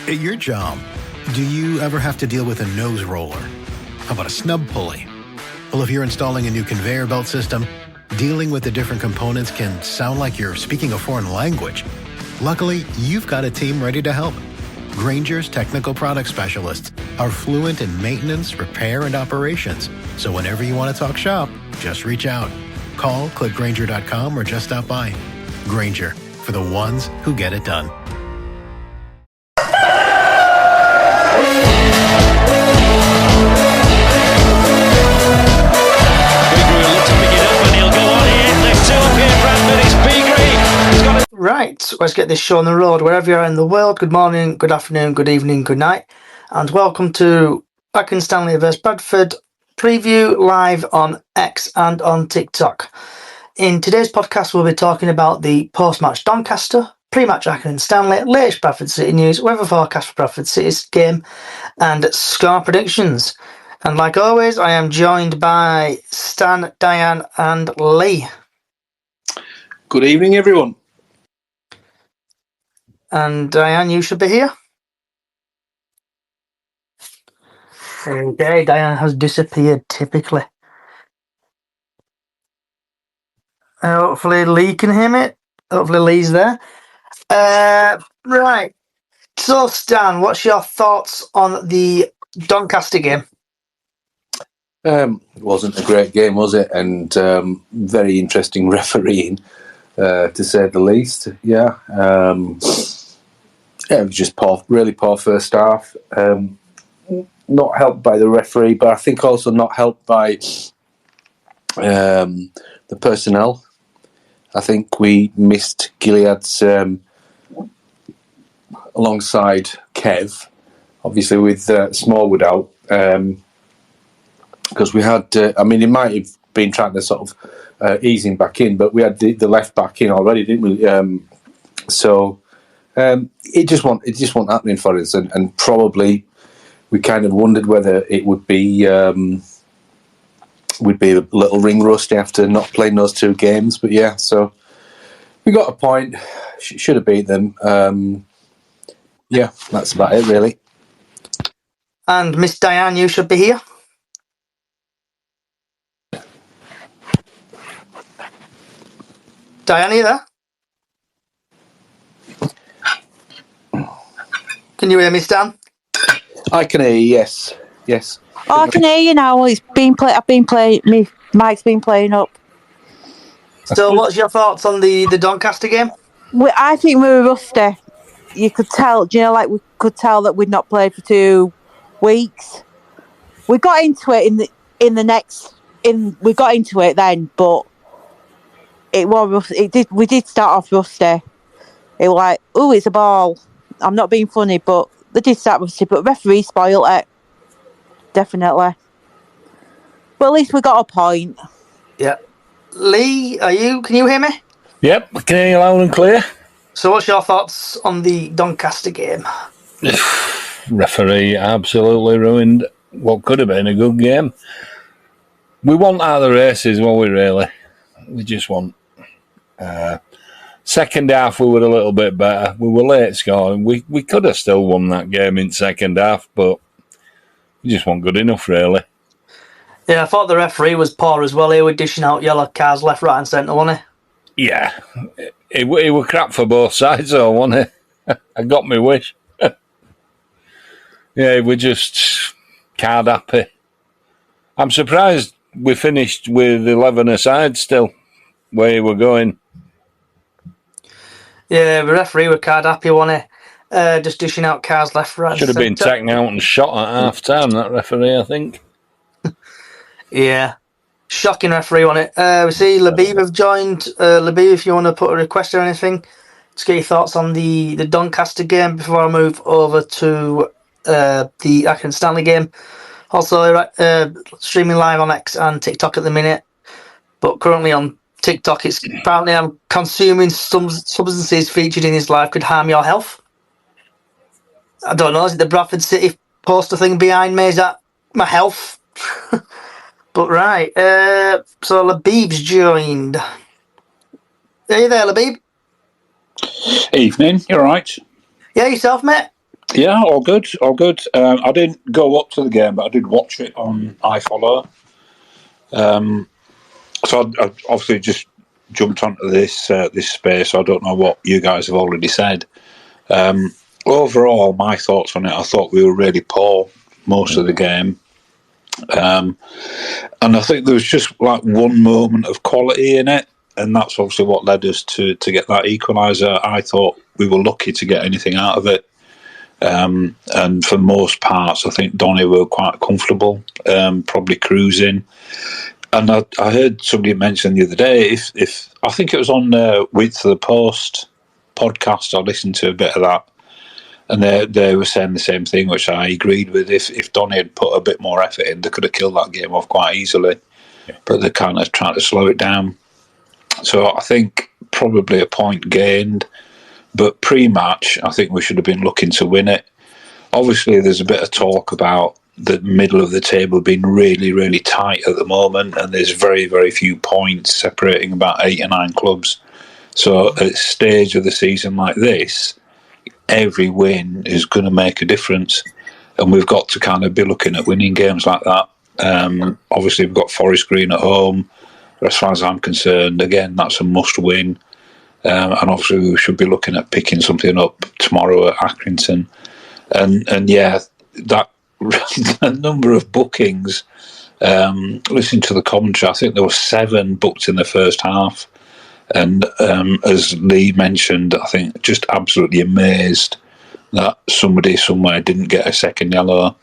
At your job, do you ever have to deal with a nose roller? How about a snub pulley? Well, if you're installing a new conveyor belt system, dealing with the different components can sound like you're speaking a foreign language. Luckily, you've got a team ready to help. Grainger's technical product specialists are fluent in maintenance, repair, and operations. So whenever you want to talk shop, just reach out. Call, click Grainger.com, or just stop by. Grainger, for the ones who get it done. Right, let's get this show on the road. Wherever you are in the world, good morning, good afternoon, good evening, good night, and welcome to Accrington Stanley vs Bradford preview live on X and on TikTok. In today's podcast, we'll be talking about the post-match Doncaster, pre-match Accrington Stanley, latest Bradford City news, weather forecast for Bradford City's game, and score predictions. And like always, I am joined by Stan, Diane, and Lee. Good evening, everyone. And Diane, you should be here. Okay, Diane has disappeared, typically. Hopefully Lee can hear me. Hopefully Lee's there. Right. So, Stan, what's your thoughts on the Doncaster game? It wasn't a great game, was it? And very interesting refereeing, to say the least. Yeah. It was just poor, really poor first half. Not helped by the referee, but I think also not helped by the personnel. I think we missed Gilead's alongside Kev, obviously with Smallwood out, because we had. I mean, it might have been trying to sort of ease him back in, but we had the left back in already, didn't we? So. It just wasn't happening for us, and probably we kind of wondered whether it would be we'd be a little ring rusty after not playing those two games. But yeah, so we got a point. Should have beat them. Yeah, that's about it, really. And Miss Diane, you should be here. Diane, are you there? Can you hear me, Stan? I can hear you, yes. Oh, I can hear you now. I've been playing. My mic's been playing up. So, what's your thoughts on the Doncaster game? I think we were rusty. You could tell. Do you know, like we could tell that we'd not played for 2 weeks. We got into it we got into it then, but it was. We did start off rusty. It was like, oh, it's a ball. I'm not being funny, but they did start rusty. But referee spoiled it. Definitely. But at least we got a point. Yeah. Lee, can you hear me? Yep, I can hear you loud and clear. So what's your thoughts on the Doncaster game? Referee absolutely ruined what could have been a good game. We want out of the races, won't we, really? We just want. Second half, we were a little bit better. We were late scoring. We could have still won that game in second half, but we just weren't good enough, really. Yeah, I thought the referee was poor as well. He was dishing out yellow cards left, right and centre, wasn't he? Yeah. It were crap for both sides, though, wasn't it? I got my wish. Yeah, we're just card happy. I'm surprised we finished with 11 aside still, where we were going. Yeah, the referee were card happy, wasn't he? Just dishing out cards left, right. Should have been taken out and shot at half time, that referee, I think. Yeah. Shocking referee, wasn't it? We see Labib have joined. Labib, if you want to put a request or anything, to get your thoughts on the Doncaster game before I move over to the Accrington Stanley game. Also, streaming live on X and TikTok at the minute, but currently on TikTok, it's apparently I'm consuming some substances featured in his life could harm your health. I don't know. Is it the Bradford City poster thing behind me? Is that my health? But right. So Labib's joined. Are you there, Labib? Evening. You all right? Yeah, yourself, mate? Yeah, all good, all good. I didn't go up to the game, but I did watch it on iFollow. So I obviously just jumped onto this space. So I don't know what you guys have already said. Overall, my thoughts on it, I thought we were really poor most of the game. And I think there was just like one moment of quality in it, and that's obviously what led us to get that equaliser. I thought we were lucky to get anything out of it. And for most parts, I think Donny were quite comfortable, probably cruising. And I heard somebody mention the other day, if I think it was on Width of the Post podcast, I listened to a bit of that, and they were saying the same thing, which I agreed with. If Donny had put a bit more effort in, they could have killed that game off quite easily, but they're kind of trying to slow it down. So I think probably a point gained. But pre-match, I think we should have been looking to win it. Obviously, there's a bit of talk about the middle of the table being really, really tight at the moment, and there's very, very few points separating about 8 or 9 clubs. So at a stage of the season like this, every win is going to make a difference, and we've got to kind of be looking at winning games like that. Obviously, we've got Forest Green at home. As far as I'm concerned, again, that's a must-win. And obviously we should be looking at picking something up tomorrow at Accrington. And yeah, that number of bookings, listening to the commentary, I think there were 7 booked in the first half. And as Lee mentioned, I think just absolutely amazed that somebody somewhere didn't get a second yellow.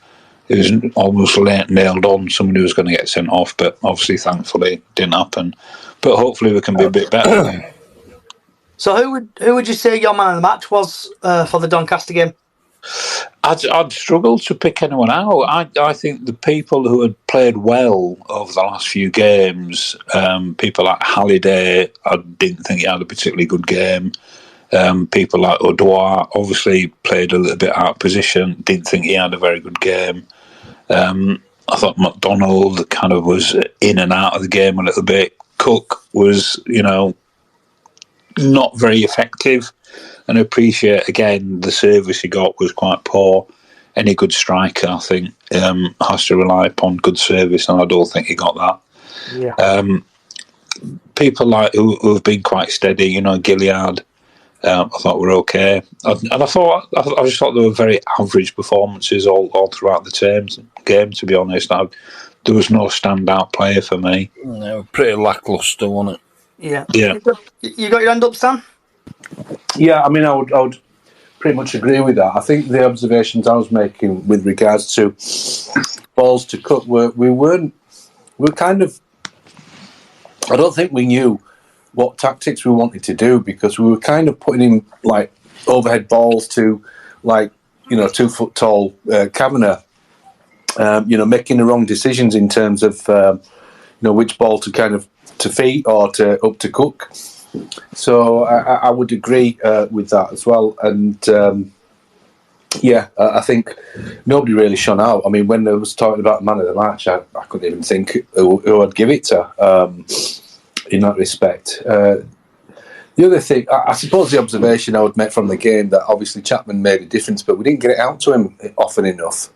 It was almost nailed on somebody was going to get sent off, but obviously, thankfully, it didn't happen. But hopefully we can be a bit better. So who would you say your man of the match was for the Doncaster game? I'd struggle to pick anyone out. I think the people who had played well over the last few games, people like Halliday, I didn't think he had a particularly good game. People like Odoa obviously played a little bit out of position, didn't think he had a very good game. I thought McDonald kind of was in and out of the game a little bit. Cook was, not very effective, and I appreciate again the service he got was quite poor. Any good striker, I think, has to rely upon good service, and I don't think he got that. Yeah. People like who have been quite steady, Gilead, I thought were okay, and I just thought they were very average performances all throughout the game. To be honest, there was no standout player for me. No, pretty lacklustre, wasn't it? Yeah. Yeah. You got your hand up, Stan? Yeah, I mean, I would pretty much agree with that. I think the observations I was making with regards to balls to Cook we're kind of. I don't think we knew what tactics we wanted to do, because we were kind of putting in like overhead balls to 2 foot tall Kavanagh, making the wrong decisions in terms of which ball to kind of to feet or up to Cook. So I would agree with that as well. And I think nobody really shone out. I mean, when they was talking about man of the match, I couldn't even think who I'd give it to in that respect. The other thing, I suppose the observation I would make from the game, that obviously Chapman made a difference, but we didn't get it out to him often enough.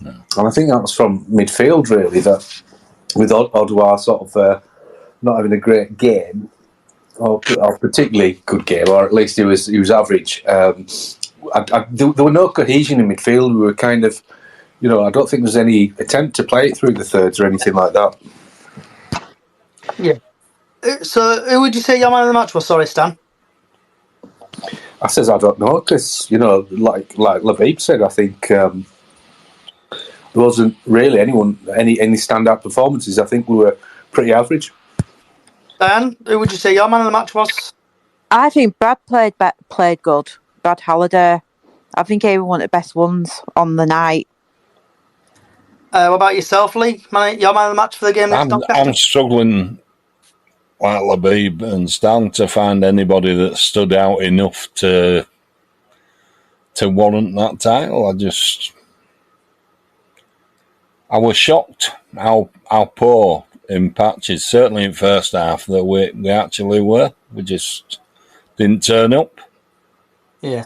No. And I think that was from midfield, really, that with Odoa sort of not having a great game, or particularly good game, or at least he was average. There were no cohesion in midfield. We were kind of, I don't think there was any attempt to play it through the thirds or anything like that. Yeah. So, who would you say your man of the match was? Sorry, Stan. I says I don't know, because like Labib said, I think there wasn't really any standout performances. I think we were pretty average. Dan, who would you say your man of the match was? I think Brad played good. Brad Halliday. I think he was one of the best ones on the night. What about yourself, Lee? Your man of the match for the game? I'm struggling, like Labib and Stan, to find anybody that stood out enough to warrant that title. I was shocked how poor in patches, certainly in first half, that we actually were. We just didn't turn up. Yeah.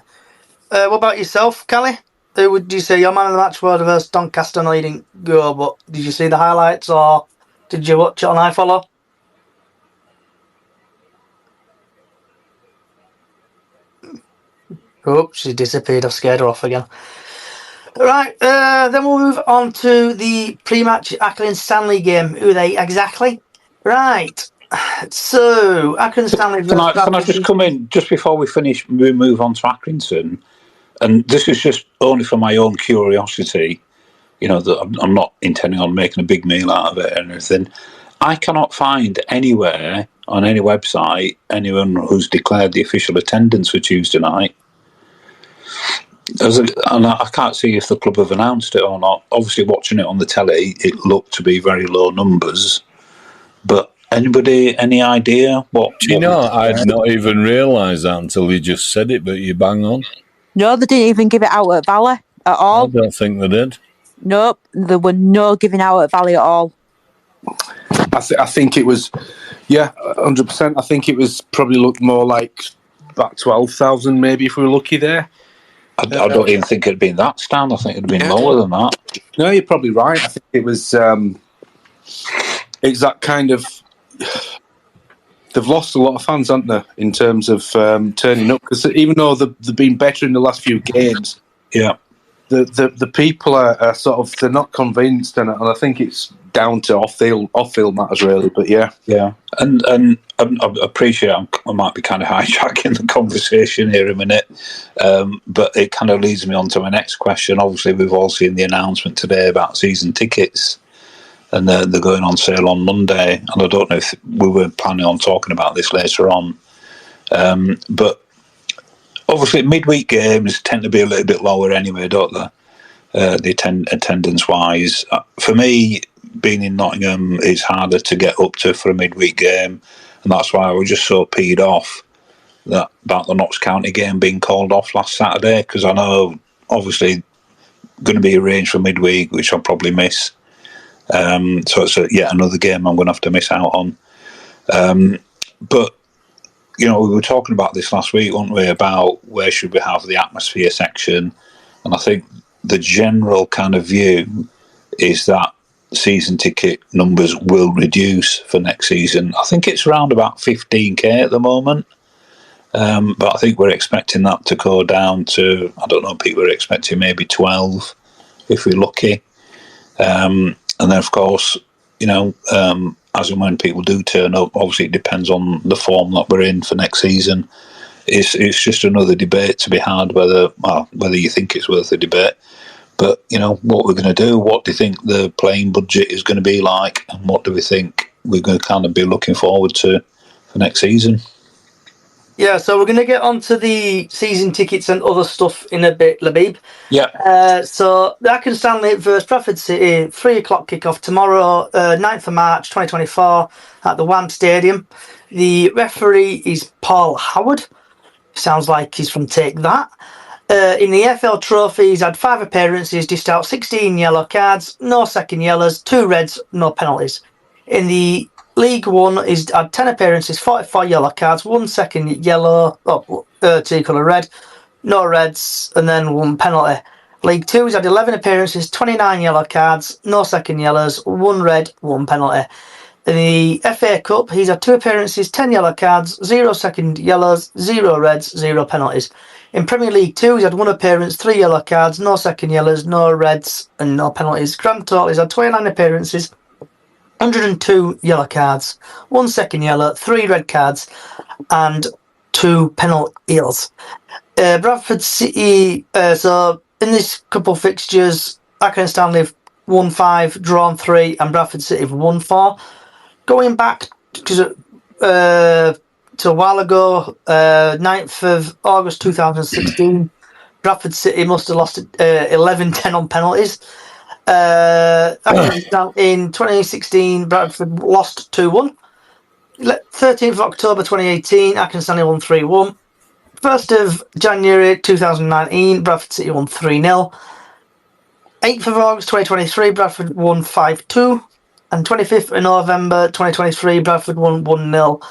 What about yourself, Callie? who would you say your man of the match was versus Doncaster? I know you didn't go, but did you see the highlights or did you watch it on iFollow? Oh, she disappeared. I've scared her off again. Right, then we'll move on to the pre-match Accrington Stanley game. Who are they exactly? Right. So, Accrington Stanley versus Can I just come in just before we finish? We move on to Accrington, and this is just only for my own curiosity. You know, that I'm not intending on making a big meal out of it or anything. I cannot find anywhere on any website anyone who's declared the official attendance for Tuesday night. And I can't see if the club have announced it or not. Obviously, watching it on the telly, it looked to be very low numbers. But anybody, any idea what? Do you know, I'd not even realised that until you just said it, but you bang on. No, they didn't even give it out at Valley at all. I don't think they did. Nope, there were no giving out at Valley at all. I think it was, 100%. I think it was probably looked more like about 12,000 maybe if we were lucky there. I don't even think it'd been that stand. I think it'd been lower than that. No, you're probably right. I think it was it's that kind of. They've lost a lot of fans, haven't they, in terms of turning up? Because even though they've been better in the last few games, the people are sort of, they're not convinced, and I think it's down to off-field matters really. But yeah, and I appreciate I might be kind of hijacking the conversation here a minute, but it kind of leads me on to my next question. Obviously, we've all seen the announcement today about season tickets, and they're going on sale on Monday. And I don't know if we were planning on talking about this later on, but obviously midweek games tend to be a little bit lower anyway, don't they? The attendance-wise, for me, being in Nottingham is harder to get up to for a midweek game, and that's why I was just so peed off about the Notts County game being called off last Saturday, because I know obviously going to be arranged for midweek, which I'll probably miss. So it's yet another game I'm going to have to miss out on. But you know, we were talking about this last week, weren't we, about where should we have the atmosphere section, and I think the general kind of view is that season ticket numbers will reduce for next season. I think it's around about 15k at the moment, but I think we're expecting that to go down to, I don't know, people are expecting maybe 12 if we're lucky. And then, of course, you know, as and when people do turn up, obviously it depends on the form that we're in for next season. It's just another debate to be had whether you think it's worth a debate. But, you know, what we're going to do, what do you think the playing budget is going to be like, and what do we think we're going to kind of be looking forward to for next season? Yeah, so we're going to get onto the season tickets and other stuff in a bit, Labib. Yeah. So the Accrington Stanley versus Bradford City, 3 o'clock kickoff tomorrow, 9th of March 2024 at the Wham Stadium. The referee is Paul Howard. Sounds like he's from Take That. In the AFL Trophy, he's had 5 appearances, dished out 16 yellow cards, no second yellows, 2 reds, no penalties. In the League One, he's had 10 appearances, 44 yellow cards, 1 second yellow, 2 colour red, no reds, and then 1 penalty. League 2, he's had 11 appearances, 29 yellow cards, no second yellows, 1 red, 1 penalty. In the FA Cup, he's had 2 appearances, 10 yellow cards, 0 second yellows, 0 reds, 0 penalties. In Premier League 2, he's had 1 appearance, 3 yellow cards, no second yellows, no reds, and no penalties. Grand total, he's had 29 appearances, 102 yellow cards, 1 second yellow, 3 red cards, and 2 penalties. Bradford City, so in this couple fixtures, Accrington Stanley have won 5, drawn 3, and Bradford City have won 4. Going back to a while ago, 9th of August 2016, Bradford City must have lost 11-10 on penalties. In 2016, Bradford lost 2-1. 13th of October 2018, Accrington Stanley won 3-1. 1st of January 2019, Bradford City won 3-0. 8th of August 2023, Bradford won 5-2. And 25th of November 2023, Bradford won 1-0.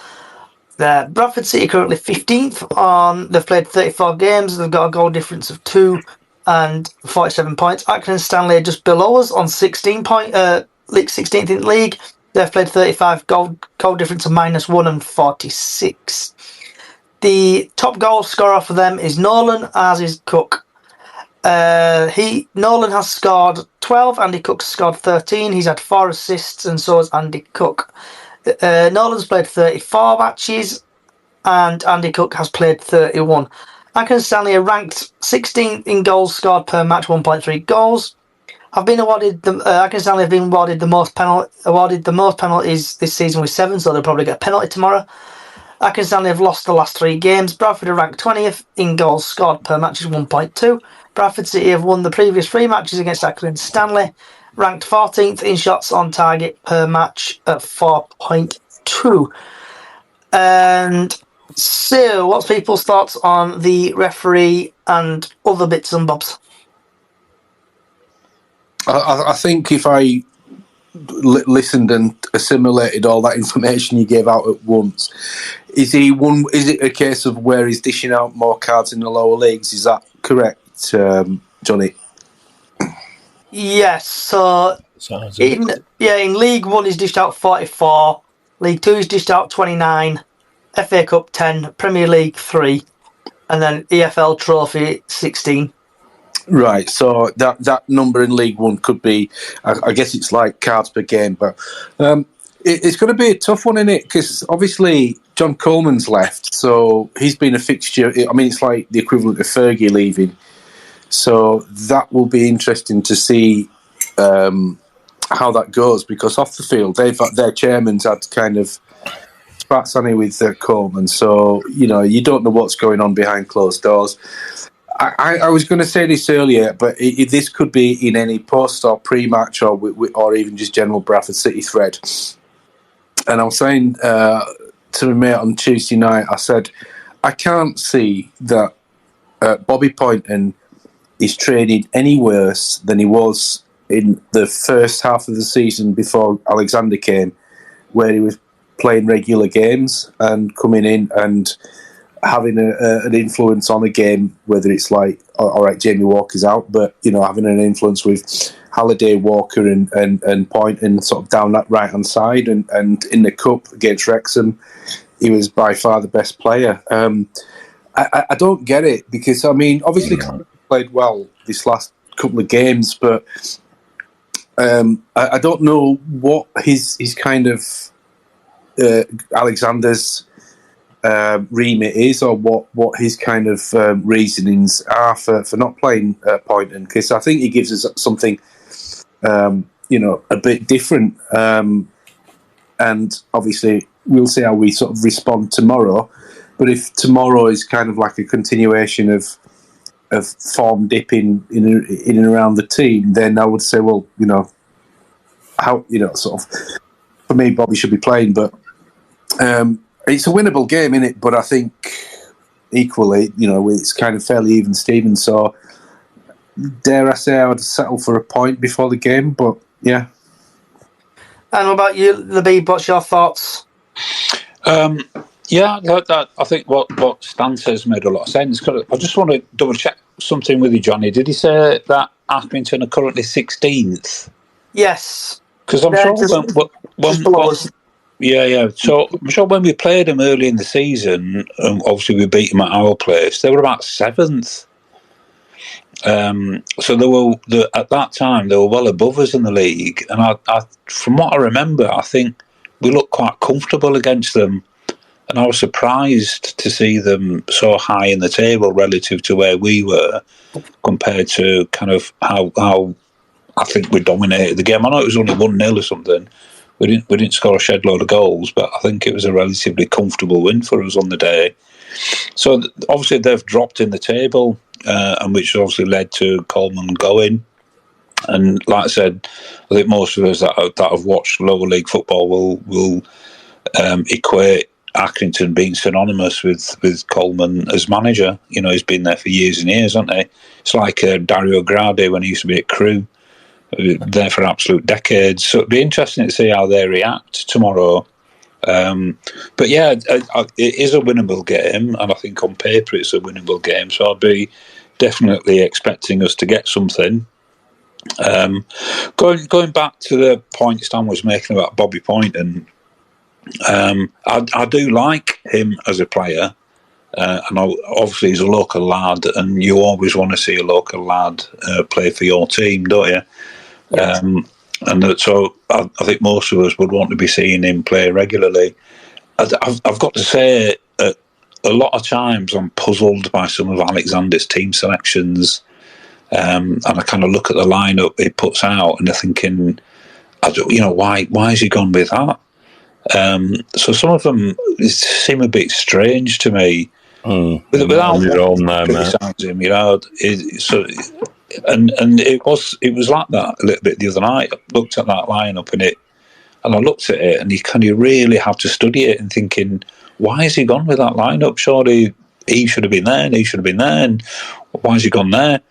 Bradford City currently 15th. They've played 34 games. They've got a goal difference of 2. and 47 points. Accrington Stanley are just below us on 16 points, 16th in the league. They've played 35, goal difference of -1 and 46. The top goal scorer for them is Nolan, as is Cook. Nolan has scored 12, Andy Cook's scored 13. He's had 4 assists, and so has Andy Cook. Nolan's played 34 matches, and Andy Cook has played 31. Accrington Stanley are ranked 16th in goals scored per match, 1.3 goals. Accrington Stanley have been awarded the most penalties this season with 7, so they'll probably get a penalty tomorrow. Accrington Stanley have lost the last 3 games. Bradford are ranked 20th in goals scored per match, 1.2. Bradford City have won the previous 3 matches against Accrington Stanley, ranked 14th in shots on target per match at 4.2. And so, what's people's thoughts on the referee and other bits and bobs? I think if I listened and assimilated all that information you gave out at once, is it a case of where he's dishing out more cards in the lower leagues? Is that correct, Johnny? Yes. So in League 1 he's dished out 44, League 2 he's dished out 29, FA Cup 10, Premier League 3, and then EFL Trophy 16. Right, so that number in League 1 could be, I guess it's like cards per game, but it's going to be a tough one, isn't it? Because obviously John Coleman's left, so he's been a fixture. I mean, it's like the equivalent of Fergie leaving. So that will be interesting to see how that goes, because off the field, their chairman's had kind of spats on it with Coleman, so, you don't know what's going on behind closed doors. I was going to say this earlier, but this could be in any post or pre-match or even just general Bradford City thread. And I was saying to my mate on Tuesday night, I said, I can't see that Bobby Poynton is training any worse than he was in the first half of the season before Alexander came, where he was playing regular games and coming in and having an influence on a game, whether it's like, all right, Jamie Walker's out, but, having an influence with Halliday, Walker and Poynton sort of down that right-hand side. And in the Cup against Wrexham, he was by far the best player. I don't get it, because, I mean, obviously played well this last couple of games, but I don't know what his kind of Alexander's remit is, or what his kind of reasonings are for not playing Poynton, because I think he gives us something a bit different, and obviously we'll see how we sort of respond tomorrow. But if tomorrow is kind of like a continuation of form dipping in and around the team, then I would say, well, how, sort of, for me, Bobby should be playing, but it's a winnable game, innit? But I think equally, it's kind of fairly even Steven. So dare I say I would settle for a point before the game, but yeah. And what about you, Labib? What's your thoughts? Yeah, I think what Stan says made a lot of sense. I just want to double check something with you, Johnny. Did he say that Accrington are currently 16th? Yes. Because I'm sure Yeah. So I'm sure when we played them early in the season, obviously we beat them at our place, they were about 7th. So they were at that time they were well above us in the league, and I from what I remember, I think we looked quite comfortable against them, and I was surprised to see them so high in the table relative to where we were compared to kind of how I think we dominated the game. I know it was only 1-0 or something. We didn't score a shed load of goals, but I think it was a relatively comfortable win for us on the day. So obviously they've dropped in the table, and which obviously led to Coleman going. And like I said, I think most of us that have watched lower league football will equate Accrington being synonymous with Coleman as manager. He's been there for years and years, hasn't he? It's like Dario Gradi when he used to be at Crewe. There for absolute decades. So it'd be interesting to see how they react tomorrow. But yeah, it is a winnable game, and I think on paper it's a winnable game. So I'd be definitely expecting us to get something. Going back to the point Stan was making about Bobby Poynton, I do like him as a player. And obviously he's a local lad, and you always want to see a local lad play for your team, don't you? Yes. So I think most of us would want to be seeing him play regularly. I've got to say, a lot of times I'm puzzled by some of Alexander's team selections, and I kind of look at the lineup he puts out, and I'm thinking, why has he gone with that? So some of them seem a bit strange to me. Without criticising him, and it was like that a little bit the other night. I looked at that lineup and I looked at it, and you kind of really have to study it and thinking, why has he gone with that lineup? Surely he should have been there, and he should have been there, and why has he gone there?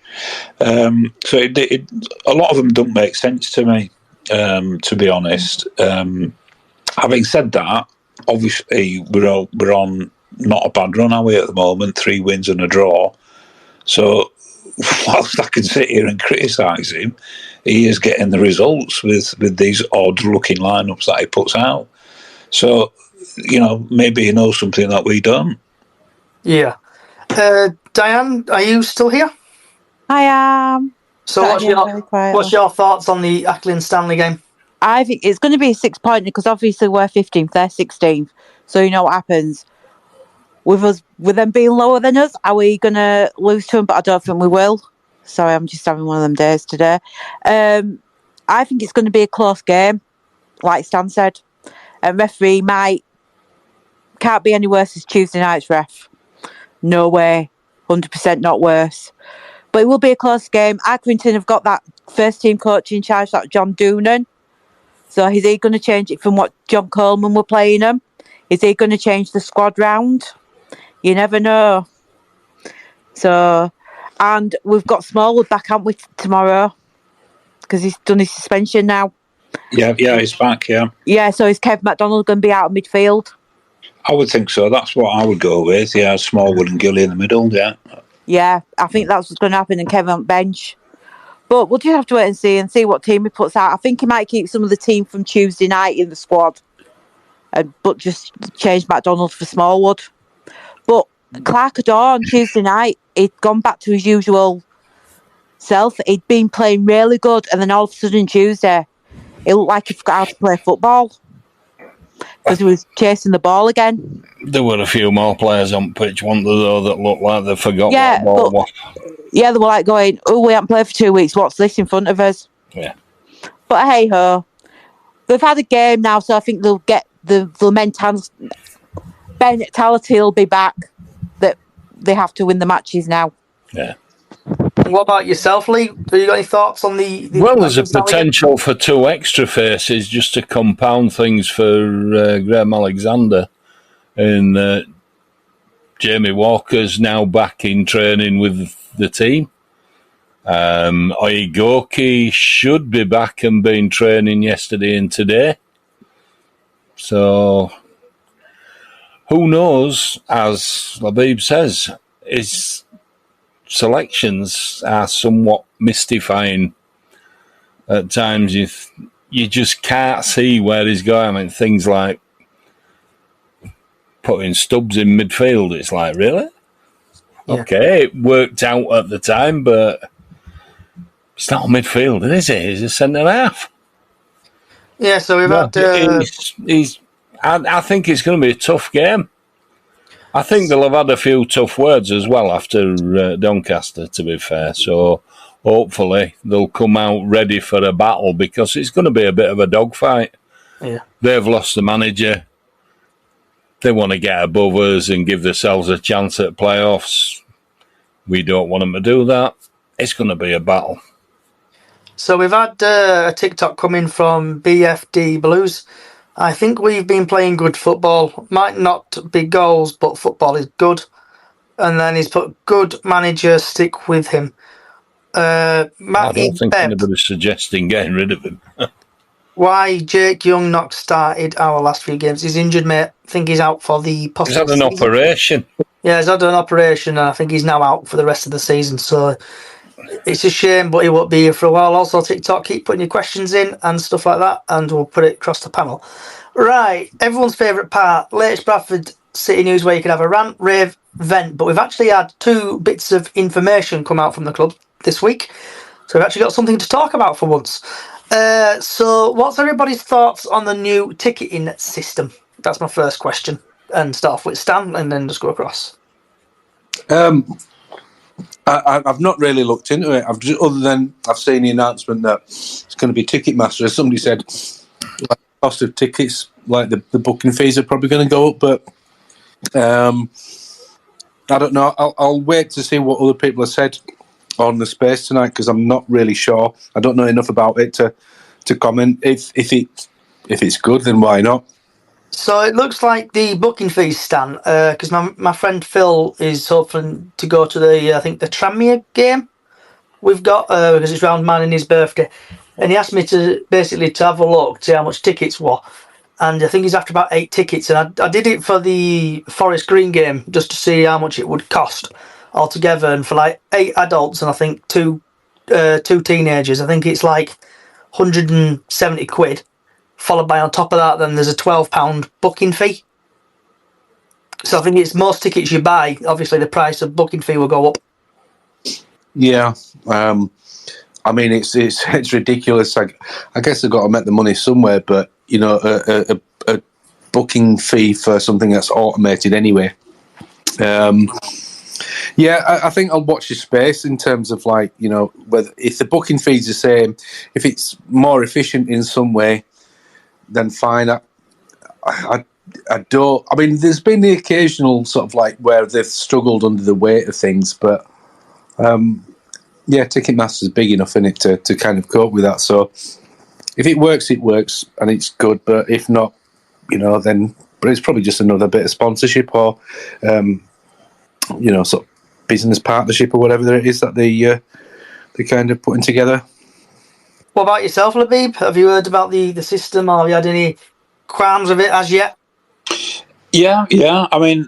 So a lot of them don't make sense to me, to be honest. Having said that, obviously we're on not a bad run, are we, at the moment? 3 wins and a draw. So whilst I can sit here and criticise him, he is getting the results with these odd-looking lineups that he puts out. So, maybe he knows something that we don't. Yeah. Diane, are you still here? I am. So what's your thoughts on the Accrington Stanley game? I think it's going to be a 6-pointer because obviously we're 15th, they're 16th. So you know what happens. With them being lower than us, are we going to lose to them? But I don't think we will. Sorry, I'm just having one of them days today. I think it's going to be a close game, like Stan said. And referee can't be any worse as Tuesday night's ref. No way. 100% not worse. But it will be a close game. Accrington have got that first team coach in charge, that John Doonan. So is he going to change it from what John Coleman were playing them? Is he going to change the squad round? You never know. So, and we've got Smallwood back, haven't we, tomorrow? Because he's done his suspension now. Yeah, he's back, yeah. Yeah, so is Kev McDonald going to be out of midfield? I would think so. That's what I would go with. Yeah, Smallwood and Gilly in the middle, yeah. Yeah, I think that's what's going to happen, and Kevin on bench. But we'll just have to wait and see what team he puts out. I think he might keep some of the team from Tuesday night in the squad, but just change McDonald for Smallwood. But Clark Adore on Tuesday night, he'd gone back to his usual self. He'd been playing really good, and then all of a sudden Tuesday, it looked like he forgot how to play football because he was chasing the ball again. There were a few more players on pitch, weren't there, though, that looked like they forgot what the ball was. Yeah, they were like going, we haven't played for 2 weeks, what's this in front of us? Yeah. But hey-ho. They've had a game now, so I think they'll get the mentality will be back that they have to win the matches now. Yeah. What about yourself, Lee? Have you got any thoughts on the well, there's a potential for 2 extra faces just to compound things for Graham Alexander. And Jamie Walker's now back in training with the team. Oigoki should be back and been training yesterday and today. So, who knows, as Labib says, his selections are somewhat mystifying at times. You just can't see where he's going. I mean, things like putting Stubbs in midfield, it's like, really? Yeah. Okay, it worked out at the time, but it's not a midfielder, is it? He's a centre-half. Yeah, so we've had... I think it's going to be a tough game. I think they'll have had a few tough words as well after Doncaster, to be fair. So hopefully they'll come out ready for a battle because it's going to be a bit of a dogfight. Yeah. They've lost the manager. They want to get above us and give themselves a chance at playoffs. We don't want them to do that. It's going to be a battle. So we've had a TikTok coming from BFD Blues. I think we've been playing good football. Might not be goals, but football is good. And then he's put good manager, stick with him. I don't think anybody's suggesting getting rid of him. Why Jake Young not started our last few games? He's injured, mate. I think he's out for the possible season. He's had an operation. Yeah, he's had an operation, and I think he's now out for the rest of the season. So it's a shame, but he won't be here for a while. Also, TikTok, keep putting your questions in and stuff like that, and we'll put it across the panel. Right, everyone's favourite part, latest Bradford City news, where you can have a rant, rave, vent. But we've actually had 2 bits of information come out from the club this week, so we've actually got something to talk about for once. So what's everybody's thoughts on the new ticketing system? That's my first question. And start off with Stan, and then just go across. I've not really looked into it. Other than I've seen the announcement that it's going to be Ticketmaster. As somebody said, like, the cost of tickets, like the booking fees, are probably going to go up. But I don't know. I'll wait to see what other people have said on the space tonight, because I'm not really sure. I don't know enough about it to comment. If it's good, then why not? So it looks like the booking fees, Stan, because my friend Phil is hoping to go to the, I think, the Tranmere game we've got, because it's round man in his birthday. And he asked me to basically to have a look, to see how much tickets were. And I think he's after about 8 tickets. And I did it for the Forest Green game, just to see how much it would cost altogether. And for like 8 adults and I think 2 teenagers, I think it's like 170 quid. Followed by, on top of that, then there's a £12 booking fee. So I think it's most tickets you buy, obviously the price of booking fee will go up. Yeah, I mean it's ridiculous. I guess they've got to make the money somewhere, but you know, a booking fee for something that's automated anyway. Yeah, I think I'll watch the space in terms of, like, you know, whether if the booking fee's the same, if it's more efficient in some way, then fine. I don't. I mean, there's been the occasional sort of like where they've struggled under the weight of things, but yeah, Ticketmaster's big enough in it to kind of cope with that. So if it works, it works, and it's good. But if not, you know, then but it's probably just another bit of sponsorship or you know, sort of business partnership or whatever it is that they kind of putting together. What about yourself, Labib? Have you heard about the system, or have you had any qualms of it as yet? Yeah. I mean,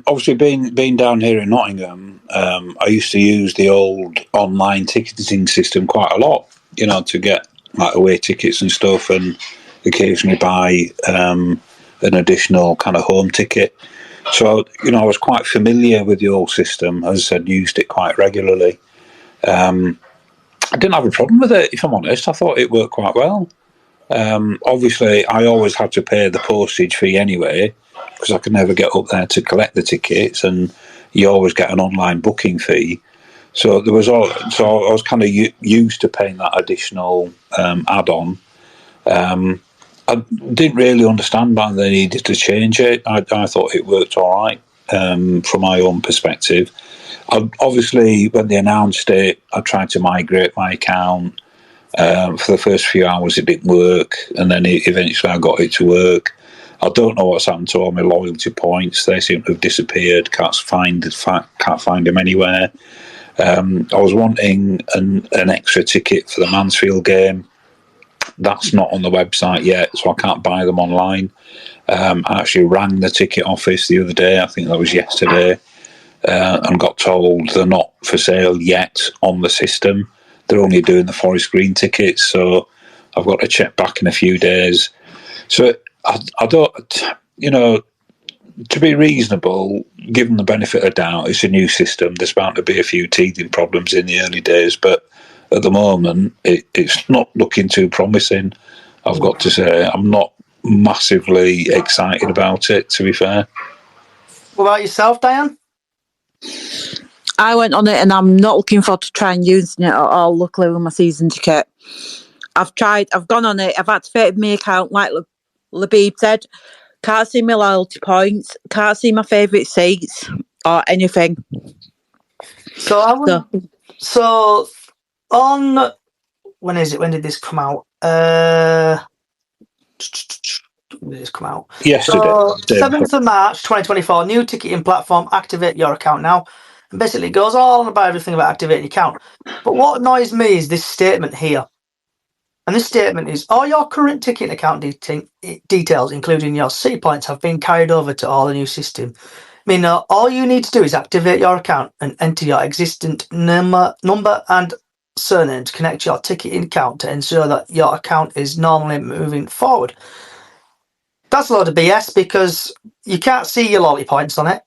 obviously, being down here in Nottingham, I used to use the old online ticketing system quite a lot, you know, to get like away tickets and stuff, and occasionally buy an additional kind of home ticket. So, you know, I was quite familiar with the old system. As I said, used it quite regularly. I didn't have a problem with it, if I'm honest. I thought it worked quite well. Obviously, I always had to pay the postage fee anyway, because I could never get up there to collect the tickets, and you always get an online booking fee. So I was kind of used to paying that additional add-on. I didn't really understand why they needed to change it. I thought it worked all right from my own perspective. Obviously, when they announced it, I tried to migrate my account. For the first few hours, it didn't work, and then eventually I got it to work. I don't know what's happened to all my loyalty points. They seem to have disappeared. Can't find them anywhere. I was wanting an extra ticket for the Mansfield game. That's not on the website yet, so I can't buy them online. I actually rang the ticket office the other day, I think that was yesterday, and got told they're not for sale yet on the system. They're only doing the Forest Green tickets, so I've got to check back in a few days. So I don't, you know, to be reasonable, given the benefit of doubt, it's a new system. There's bound to be a few teething problems in the early days, but at the moment, it's not looking too promising. I've got to say, I'm not massively excited about it, to be fair. What about yourself, Diane? I went on it and I'm not looking forward to trying using it at all, luckily, with my season ticket. I've gone on it, I've activated my account, like Labib said. Can't see my loyalty points, can't see my favourite seats or anything. So on, when is it? When did this come out? When did this come out? Yesterday. So 7th of March 2024, new ticketing platform, activate your account now. And basically it goes all on about everything about activating your account. But what annoys me is this statement here. And this statement is, all your current ticketing account details, including your city points, have been carried over to all the new system, mean, all you need to do is activate your account and enter your existing number and surname to connect your ticketing account to ensure that your account is normally moving forward. That's a load of BS because you can't see your loyalty points on it.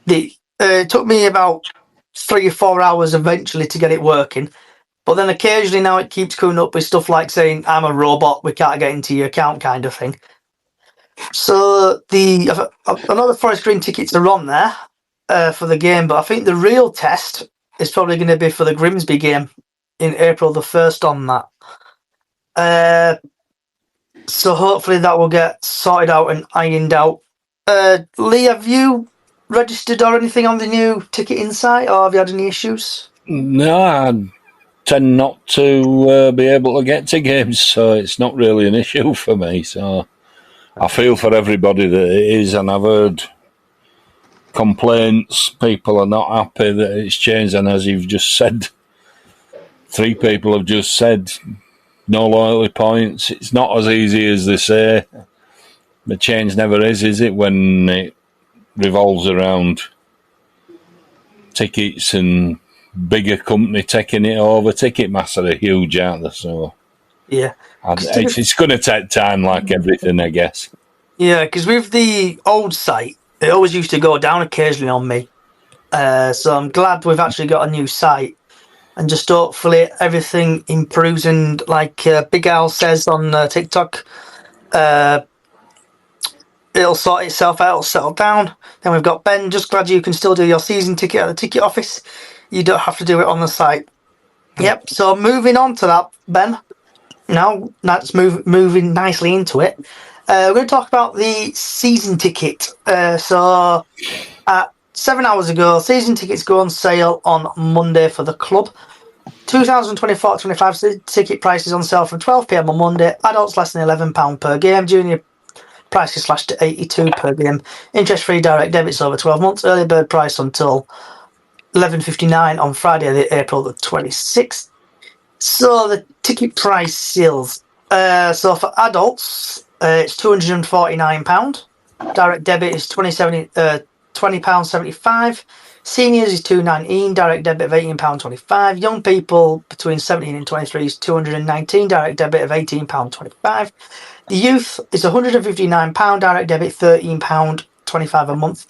It took me about 3 or 4 hours eventually to get it working. But then occasionally now it keeps coming up with stuff like saying, I'm a robot, we can't get into your account kind of thing. So I know the Forest Green tickets are on there for the game, but I think the real test is probably going to be for the Grimsby game in April the 1st on that. So hopefully that will get sorted out and ironed out. Lee, have you registered or anything on the new ticketing site, or have you had any issues? No, I tend not to be able to get to games, so it's not really an issue for me. So I feel for everybody that it is, and I've heard complaints. People are not happy that it's changed, and as you've just said, 3 people have just said no loyalty points. It's not as easy as they say. The change never is it, when it revolves around tickets and bigger company taking it over. Ticketmaster are huge, aren't they? So yeah, it's going to take time, like everything, I guess. Yeah, because with the old site, it always used to go down occasionally on me. So I'm glad we've actually got a new site, and just hopefully everything improves. And like Big Al says on TikTok, it'll sort itself out, it'll settle down. Then we've got Ben, just glad you can still do your season ticket at the ticket office. You don't have to do it on the site. Yep, so moving on to that, Ben. Now, that's moving nicely into it. We're going to talk about the season ticket. So, 7 hours ago, season tickets go on sale on Monday for the club. 2024-25 ticket prices on sale from 12 p.m. on Monday. Adults less than £11 per game. Junior prices slashed to £82 per game. Interest-free direct debits over 12 months. Early bird price until 11:59 on Friday, April the 26th. So the ticket price sales. So for adults, it's £249. Direct debit is £20.75. Seniors is £219. Direct debit of £18.25. Young people between 17 and 23 is £219. Direct debit of £18.25. The youth is £159. Direct debit £13.25 a month.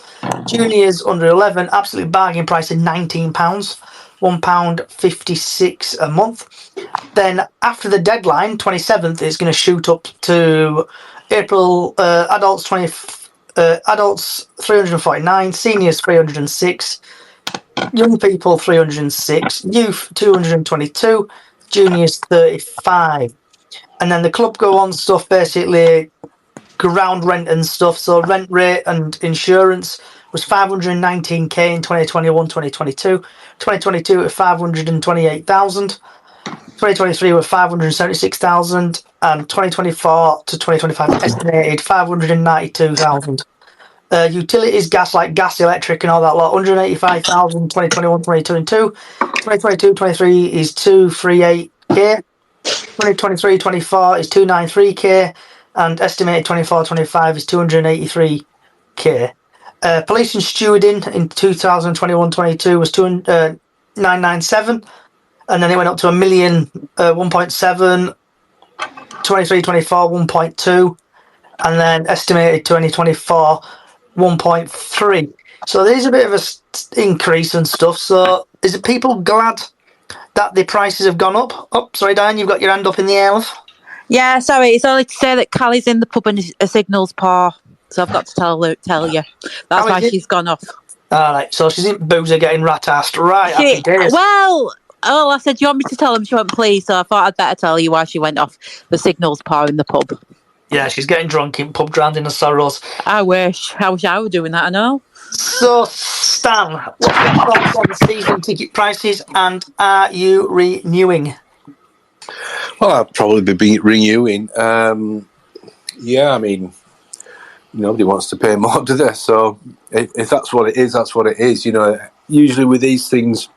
Juniors under 11, absolute bargain price of £19. £1.56 a month. Then after the deadline, 27th, it's going to shoot up to April. Adults 349, seniors 306, young people 306, youth 222, juniors 35. And then the club go on stuff, basically ground rent and stuff. So rent rate and insurance was 519k in 2021-2022. 2022 at 528,000. 2023 were 576,000, and 2024 to 2025 estimated 592,000. Utilities, gas, like gas, electric, and all that lot, 185,000. 2021, 2022, 2022-23 is 238k. 2023-24 is 293k, and estimated 24-25 is 283k. Police and stewarding in 2021-22 was 997, and then it went up to 1 million, 1.7, 23-24, 1.2, and then estimated 2024, 1.3. So there's a bit of a increase and stuff. So is it people glad that the prices have gone up? Oh, sorry, Diane, you've got your hand up in the air. Yeah, sorry, it's only to say that Callie's in the pub and a signal's poor, so I've got to tell you. That's why she's gone off. All right, so she's in Boozer getting rat-assed. Right, happy days. Well, I said, do you want me to tell him? She went, please, so I thought I'd better tell you why she went off. The signal's poor in the pub. Yeah, she's getting drunk in pub, drowned in her sorrows. I wish I were doing that, I know. So, Stan, what's your thoughts on the season ticket prices, and are you renewing? Well, I'd probably be renewing. Yeah, I mean, nobody wants to pay more, do they? So if that's what it is, that's what it is. You know, usually with these things,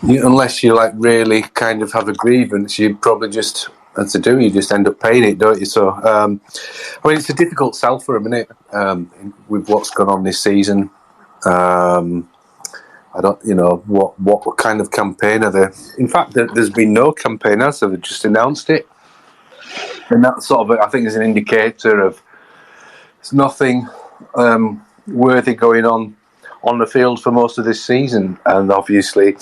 unless you like really kind of have a grievance, you probably just to do. You just end up paying it, don't you? So, I mean, it's a difficult sell for a minute with what's gone on this season. I don't, what kind of campaign are there? In fact, there's been no campaign, so they've just announced it. And that sort of, I think, is an indicator of there's nothing worthy going on the field for most of this season. And obviously,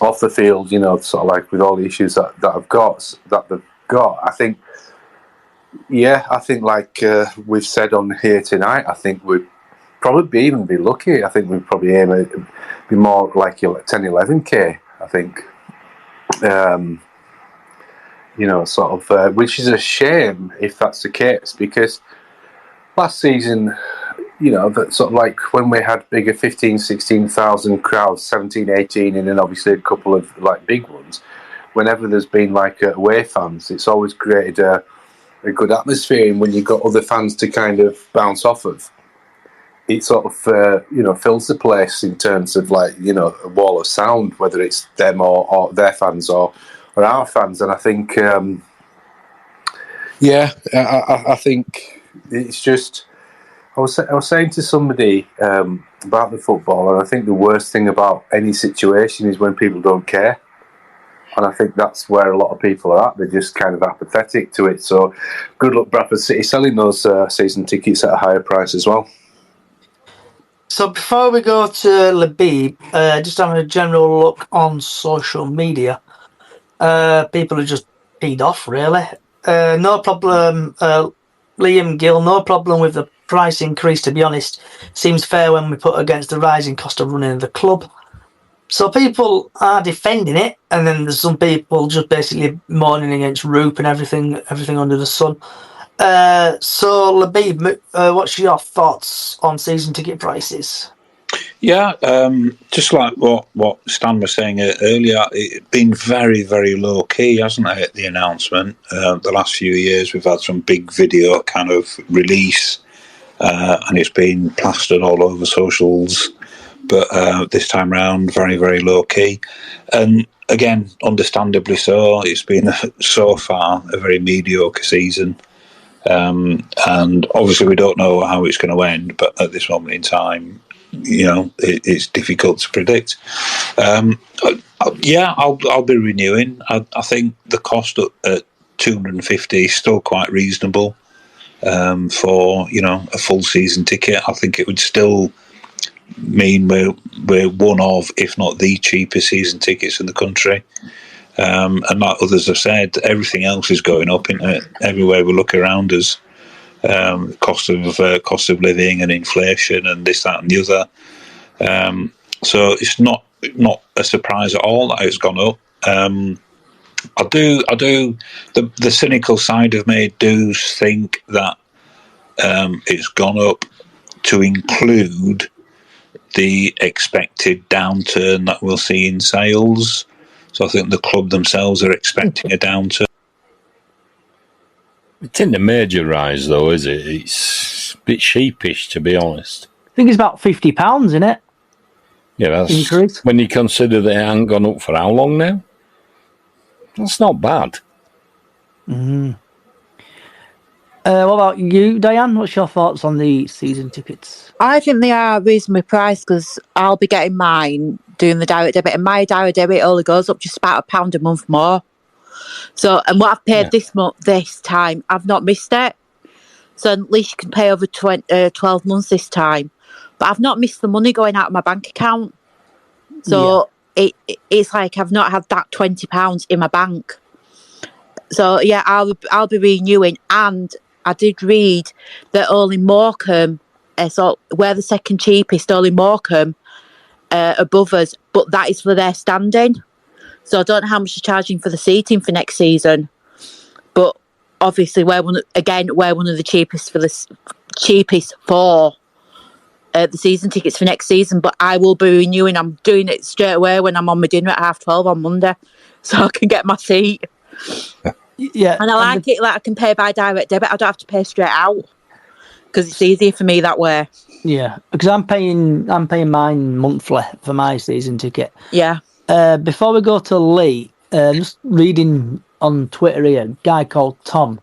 off the field, sort of like with all the issues that they've got, I think, like we've said on here tonight, I think we'd probably be lucky. I think we'd probably aim at be more like 10, 11K, I think. Which is a shame if that's the case, because last season, that sort of like when we had bigger 15, 16,000 crowds, 17, 18, and then obviously a couple of like big ones, whenever there's been like away fans, it's always created a good atmosphere, and when you've got other fans to kind of bounce off of, it sort of fills the place in terms of like a wall of sound, whether it's them or their fans or our fans. And I think I think it's just, I was saying to somebody about the football, and I think the worst thing about any situation is when people don't care. And I think that's where a lot of people are at. They're just kind of apathetic to it. So good luck Bradford City selling those season tickets at a higher price as well. So before we go to Labib, just having a general look on social media, people are just peed off, really. No problem, Liam Gill, no problem with the price increase, to be honest. Seems fair when we put against the rising cost of running the club. So people are defending it, and then there's some people just basically mourning against Roop and everything under the sun. So Labib, what's your thoughts on season ticket prices? Yeah, just like what Stan was saying earlier, it's been very, very low key, hasn't it? The announcement. The last few years, we've had some big video kind of release, and it's been plastered all over socials. But this time round, very, very low key, and again, understandably so. It's been so far a very mediocre season. And obviously we don't know how it's going to end, but at this moment in time, it's difficult to predict. I'll be renewing. I think the cost at 250 is still quite reasonable for a full season ticket. I think it would still mean we're one of, if not the cheapest season tickets in the country. And like others have said, everything else is going up everywhere we look around us. Cost of living and inflation and this, that, and the other. So it's not a surprise at all that it's gone up. I do. The cynical side of me do think that it's gone up to include the expected downturn that we'll see in sales. So I think the club themselves are expecting a downturn. It isn't a major rise, though, is it? It's a bit sheepish, to be honest. I think it's about £50, isn't it? Yeah, that's increase. When you consider they haven't gone up for how long now? That's not bad. Mm. What about you, Diane? What's your thoughts on the season tickets? I think they are reasonably priced because I'll be getting mine doing the direct debit, and my direct debit only goes up just about £1 a month more. So, and what I've paid this time, I've not missed it. So at least you can pay over 12 months this time. But I've not missed the money going out of my bank account. So it's like I've not had that £20 in my bank. So yeah, I'll be renewing. And I did read that only Morecambe, so we're the second cheapest, only Morecambe above us, but that is for their standing. So I don't know how much they're charging for the seating for next season. But obviously we're one of the cheapest for the season tickets for next season. But I will be renewing. I'm doing it straight away when I'm on my dinner at 12:30 on Monday, so I can get my seat. Yeah, and I like it. Like I can pay by direct debit. I don't have to pay straight out because it's easier for me that way. Yeah, because I'm paying mine monthly for my season ticket. Yeah. Before we go to Lee, just reading on Twitter here, a guy called Tom.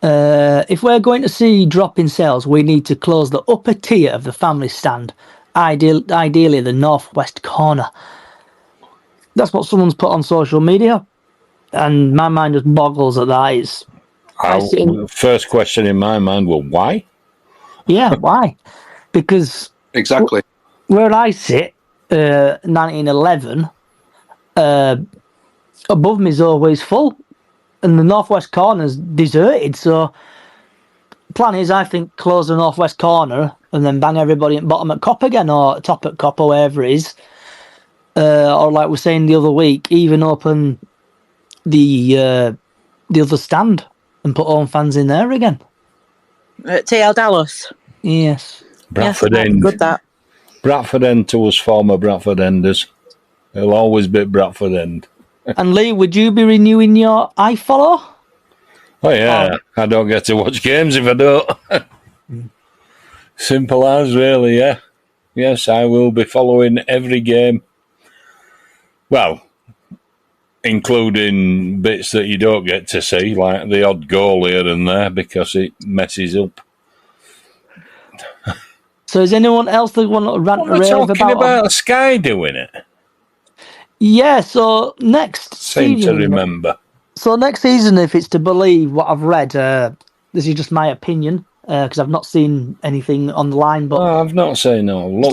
If we're going to see drop in sales, we need to close the upper tier of the family stand, ideally the northwest corner. That's what someone's put on social media, and my mind just boggles at that. The first question in my mind was, why? Yeah, why? Because Exactly. where I sit, 1911, above me is always full, and the northwest corner's deserted. So, plan is, I think, close the northwest corner and then bang everybody at bottom at Cop again, or top at Cop, or wherever it is. Or like we were saying the other week, even open the other stand and put home fans in there again. At TL Dallas. Yes. Bradford yes, End. good that. Bradford End to us former Bradford Enders. It'll always be Bradford End. And Lee, would you be renewing your iFollow? Oh, yeah. I don't get to watch games if I don't. Simple as, really, yeah. Yes, I will be following every game. Well, including bits that you don't get to see, like the odd goal here and there, because it messes up. So is anyone else that want to rant We're talking about Sky doing it. Yeah, so next Seem season... to remember. So next season, if it's to believe what I've read, this is just my opinion, because I've not seen anything on the line, but... I've not seen no. It's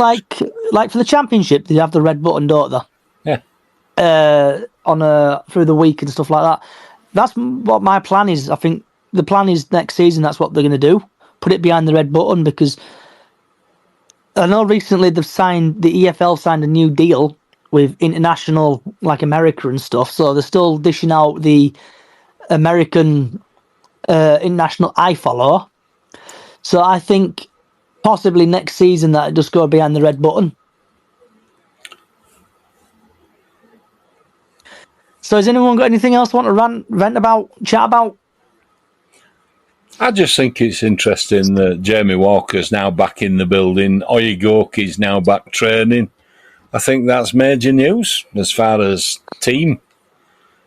like for the Championship, they have the red button, don't they? Yeah. Through the week and stuff like that. That's what my plan is. I think the plan is next season, that's what they're going to do. Put it behind the red button, because I know recently the EFL signed a new deal with international, like America and stuff, so they're still dishing out the American international iFollow. So I think possibly next season that it just go behind the red button. So has anyone got anything else want to rant about, chat about? I just think it's interesting that Jamie Walker's now back in the building. Oyegoki's now back training. I think that's major news as far as team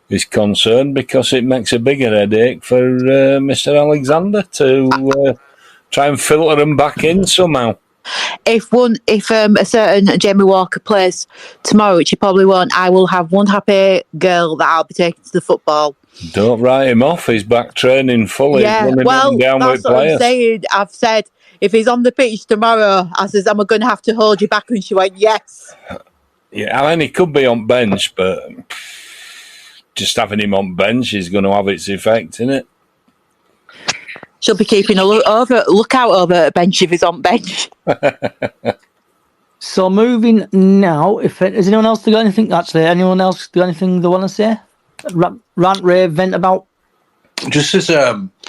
is concerned, because it makes a bigger headache for Mr. Alexander to try and filter them back in somehow. If a certain Jamie Walker plays tomorrow, which he probably won't, I will have one happy girl that I'll be taking to the football. Don't write him off. He's back training fully. Yeah, well, that's what I'm saying. I've said, if he's on the pitch tomorrow, I says, am I going to have to hold you back? And she went, yes. Yeah, I mean, he could be on bench, but just having him on bench is going to have its effect, isn't it? She'll be keeping a lookout over at bench if he's on bench. So moving now, has anyone else got anything? Actually, anyone else got anything they want to say? Rant, rave, vent about? Just as does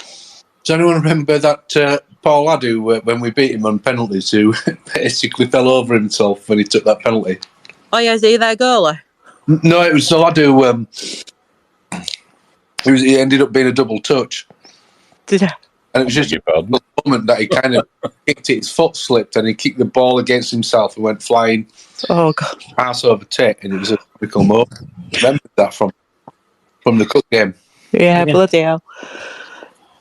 anyone remember that Paul Adu when we beat him on penalties, who basically fell over himself when he took that penalty? Oh yeah, is he their goalie? No, it was the lad who he ended up being a double touch. Did I? And it was just a moment that he kind of kicked it, his foot slipped, and he kicked the ball against himself and went flying. Oh God! Pass over tit, and it was a typical moment. Remember that from the cup game. Yeah, bloody hell.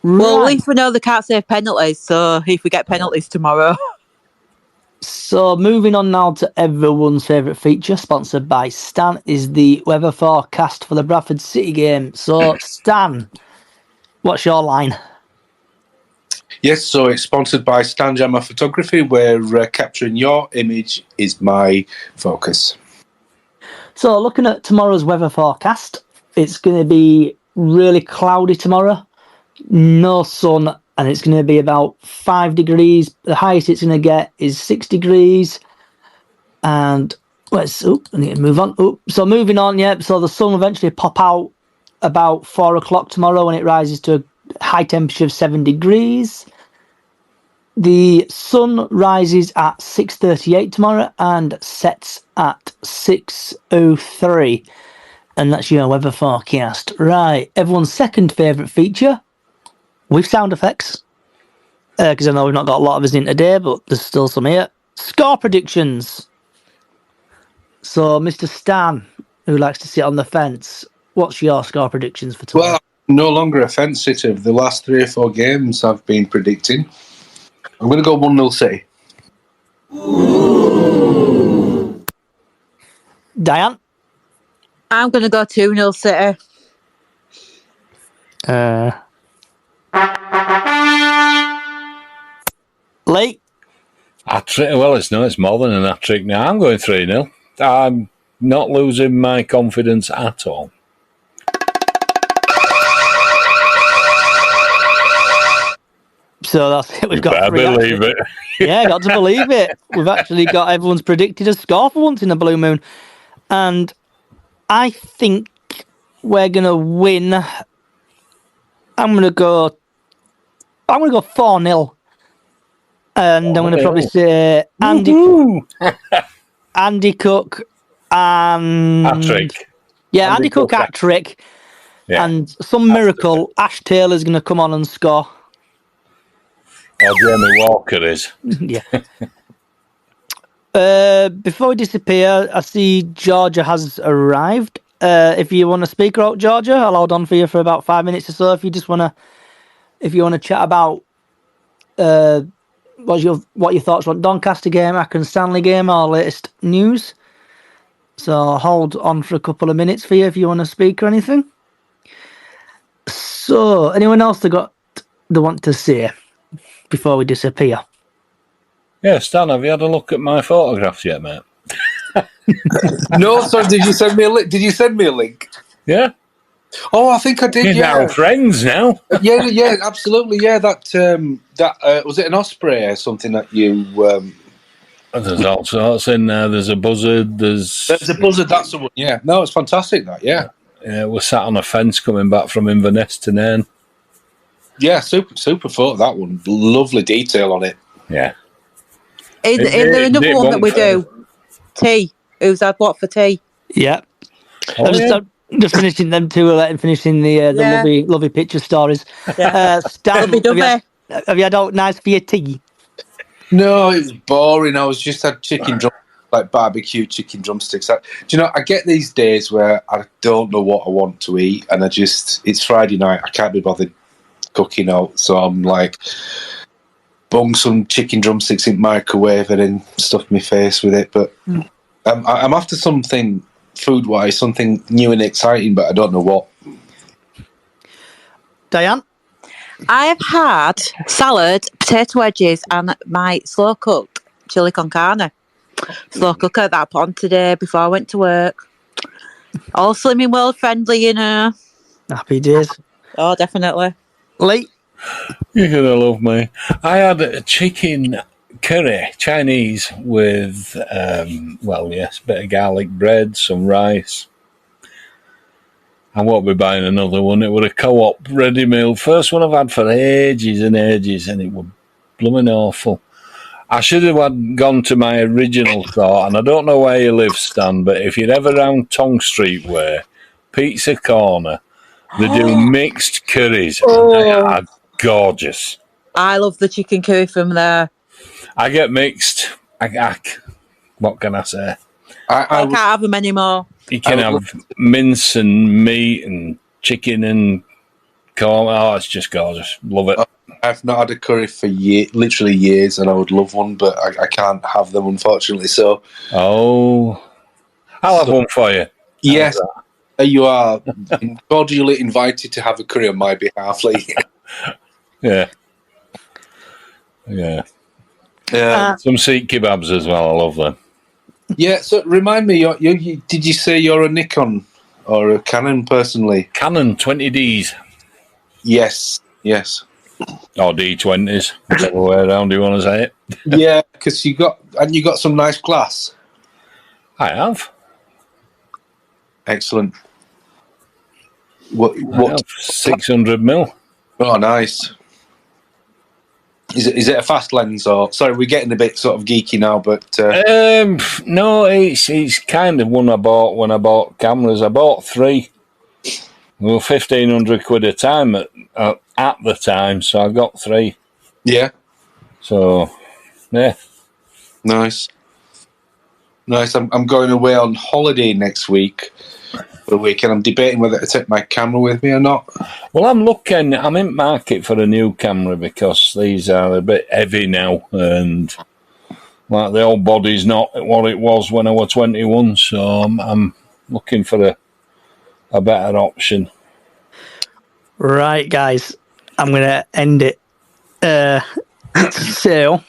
Right. Well, at least we know they can't save penalties, so if we get penalties tomorrow. So moving on now to everyone's favourite feature, sponsored by Stan, is the weather forecast for the Bradford City game. So Stan, what's your line? Yes, so it's sponsored by Stan Jammer Photography, where capturing your image is my focus. So looking at tomorrow's weather forecast, it's going to be really cloudy tomorrow, no sun, and it's going to be about 5 degrees. The highest it's going to get is 6 degrees. And I need to move on. So moving on, so the sun will eventually pop out about 4 o'clock tomorrow when it rises to a high temperature of 7 degrees. The sun rises at 6:38 tomorrow and sets at 6:03. And that's your weather forecast. Right, everyone's second favourite feature, with sound effects. Because I know we've not got a lot of us in today, but there's still some here. Score predictions. So, Mr. Stan, who likes to sit on the fence, What's your score predictions for tomorrow? Well, I'm no longer a fence sitter. The last 3 or 4 games I've been predicting. I'm going to go 1-0 City. Diane? I'm going to go 2-0 City. Lee? Well, it's more than an hat-trick now. I'm going 3-0. I'm not losing my confidence at all. So that's it. We've got I 3. believe it. Yeah, got to believe it. We've actually got everyone's predicted a score for once in the Blue Moon. And I think we're going to win. I'm going to go 4-0. And I'm going to probably say Andy Cook and... Hat-trick. Yeah, Andy Cook hat-trick. Yeah. And some miracle, Ash Taylor's going to come on and score. Or Jamie Walker is. Yeah. Before we disappear, I see Georgia has arrived. If you want to speak out, Georgia, I'll hold on for you for about 5 minutes or so. If you want to chat about what your thoughts on Doncaster game, Accrington Stanley game, or latest news. So I'll hold on for a couple of minutes for you if you want to speak or anything. So anyone else that want to say before we disappear? Yeah, Stan, have you had a look at my photographs yet, mate? No, sorry, did you send me a link? Yeah. Oh, I think I did, You're now friends now. yeah, absolutely, yeah. That was it an osprey or something that you... There's all sorts in there. There's a buzzard. There's a buzzard, that's the one, yeah. No, it's fantastic, that, yeah. Yeah, we're sat on a fence coming back from Inverness to Nairn. Yeah, super photo, that one. Lovely detail on it. Yeah. Is there another one that we do? Tea. Who's had what for tea? Yeah. Oh, Just finishing them two, finishing the lovely picture stories. Yeah. Stan, have you had out nice for your tea? No, it was boring. I just had chicken drumsticks, like barbecue chicken drumsticks. Do you know, I get these days where I don't know what I want to eat, and it's Friday night, I can't be bothered cooking out, so I'm like, bung some chicken drumsticks in microwave and then stuff my face with it. But I'm after something food-wise, something new and exciting, but I don't know what. Diane? I have had salad, potato wedges, and my slow-cooked chili con carne. Slow cooker that I put on today before I went to work. All slimming world friendly, you know. Happy days. Oh, definitely. Lee? You're going to love me. I had a chicken curry, Chinese, with, a bit of garlic bread, some rice. I won't be buying another one. It was a Co-op ready meal. First one I've had for ages and ages, and it was blooming awful. I should have gone to my original thought, and I don't know where you live, Stan, but if you're ever round Tong Street Way, Pizza Corner, they do mixed curries. And they are gorgeous. I love the chicken curry from there. I get mixed. What can I say? I can't have them anymore. You can have mince and meat and chicken and corn. Oh, it's just gorgeous. Love it. I've not had a curry for literally years, and I would love one, but I can't have them, unfortunately. So, I'll have one for you. Yes, you are cordially invited to have a curry on my behalf, Lee. Yeah. Some Sikh kebabs as well. I love them. Yeah. So, remind me, did you say you're a Nikon or a Canon personally? Canon 20Ds. Yes. Or D20s, whichever way around you want to say it. Yeah, because you got some nice glass. I have. Excellent. What? 600 mil. Oh, nice. Is it a fast lens or? Sorry, we're getting a bit sort of geeky now, but no, it's kind of one I bought when I bought cameras. I bought 3. They were 1,500 quid a time at the time, so I got 3. Yeah. So, yeah. Nice. I'm going away on holiday next week, for a weekend. I'm debating whether to take my camera with me or not. Well, I'm in market for a new camera because these are a bit heavy now, and like the old body's not what it was when I was 21, so I'm looking for a better option. Right, guys, I'm going to end it. So,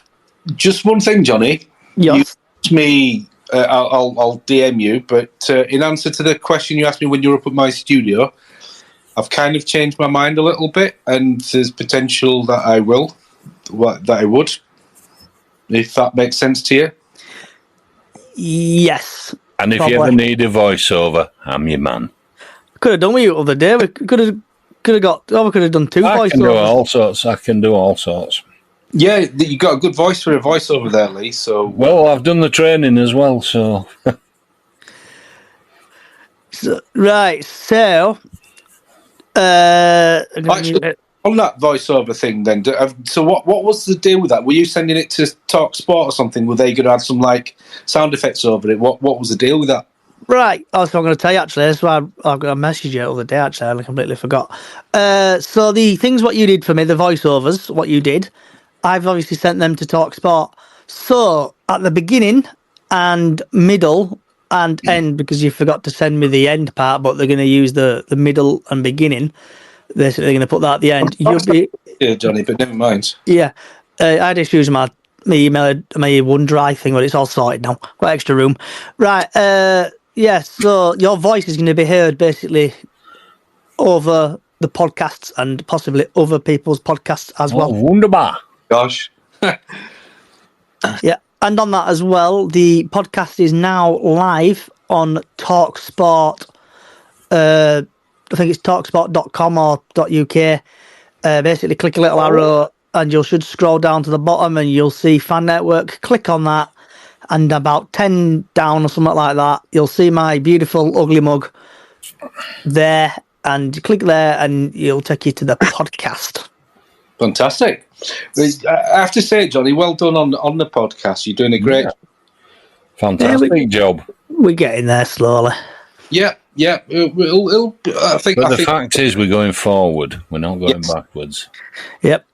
just one thing, Johnny. Yes. You asked me, I'll DM you, but in answer to the question you asked me when you were up at my studio, I've kind of changed my mind a little bit, and there's potential that I would, if that makes sense to you. Yes. And if probably. you ever need a voiceover, I'm your man. Could have done with you the other day. We could have done two voiceovers. I can do all sorts. Yeah, you got a good voice for a voiceover there, Lee. So well, I've done the training as well. So right. So actually, on that voiceover thing, then. So what was the deal with that? Were you sending it to Talk Sport or something? Were they going to add some like sound effects over it? What was the deal with that? Right, that's what I'm going to tell you, actually. That's why I've got a message you the other day, actually. I completely forgot. So the things what you did for me, the voiceovers, what you did, I've obviously sent them to TalkSport. So at the beginning and middle and end, because you forgot to send me the end part, but they're going to use the middle and beginning. They're going to put that at the end. Yeah, Johnny, but never mind. Yeah, I had issues with my email, my OneDrive thing, but it's all sorted now. Got extra room. Right, yeah, so your voice is going to be heard basically over the podcasts and possibly other people's podcasts as well. Wunderbar. Gosh. Yeah, and on that as well, the podcast is now live on TalkSport. I think it's talksport.com or .uk. Basically, click a little arrow and you should scroll down to the bottom and you'll see Fan Network. Click on that. And about 10 down or something like that, you'll see my beautiful ugly mug there. And click there and it'll take you to the podcast. Fantastic. I have to say, Johnny, well done on the podcast. You're doing a great fantastic job. We're getting there slowly. Yeah. I think. But the fact is, we're going forward. We're not going backwards. Yep.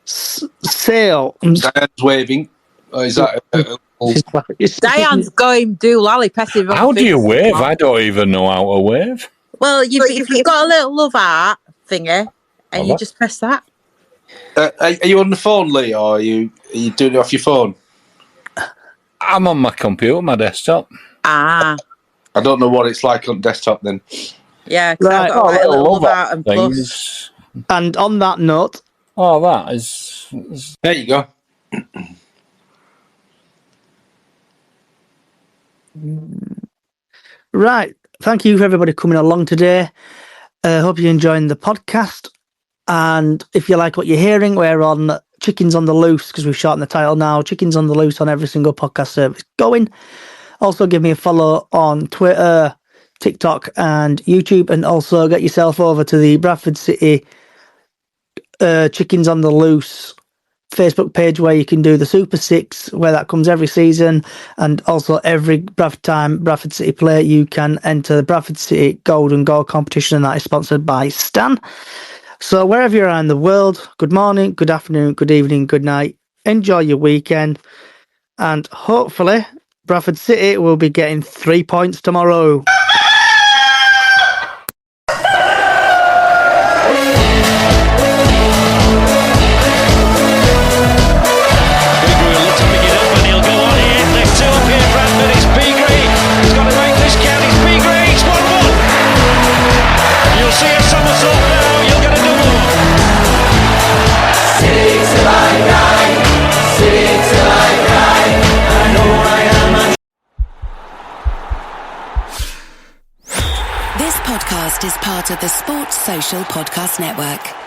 So Diane's waving. Is that? Diane's going lally passive. How do you wave? I don't even know how to wave. Well, if you've got a little love art thingy, and you just press that. Are you on the phone, Lee, or are you doing it off your phone? I'm on my computer, my desktop. Ah. I don't know what it's like on desktop then. Yeah, because I've got a little love art and plus. And on that note... Oh, that is... There you go. Right. Thank you for everybody coming along today. Hope you're enjoying the podcast. And if you like what you're hearing, we're on Chickens on the Loose, because we've shortened the title now. Chickens on the Loose on every single podcast service going. Also, give me a follow on Twitter, TikTok, and YouTube. And also get yourself over to the Bradford City Chickens on the Loose Facebook page, where you can do the Super Six, where that comes every season. And also every Bradford City play, you can enter the Bradford City Golden Goal competition, and that is sponsored by Stan. So wherever you are in the world, good morning, good afternoon, good evening, good night. Enjoy your weekend. And hopefully Bradford City will be getting 3 points tomorrow. This podcast is part of the Sports Social Podcast Network.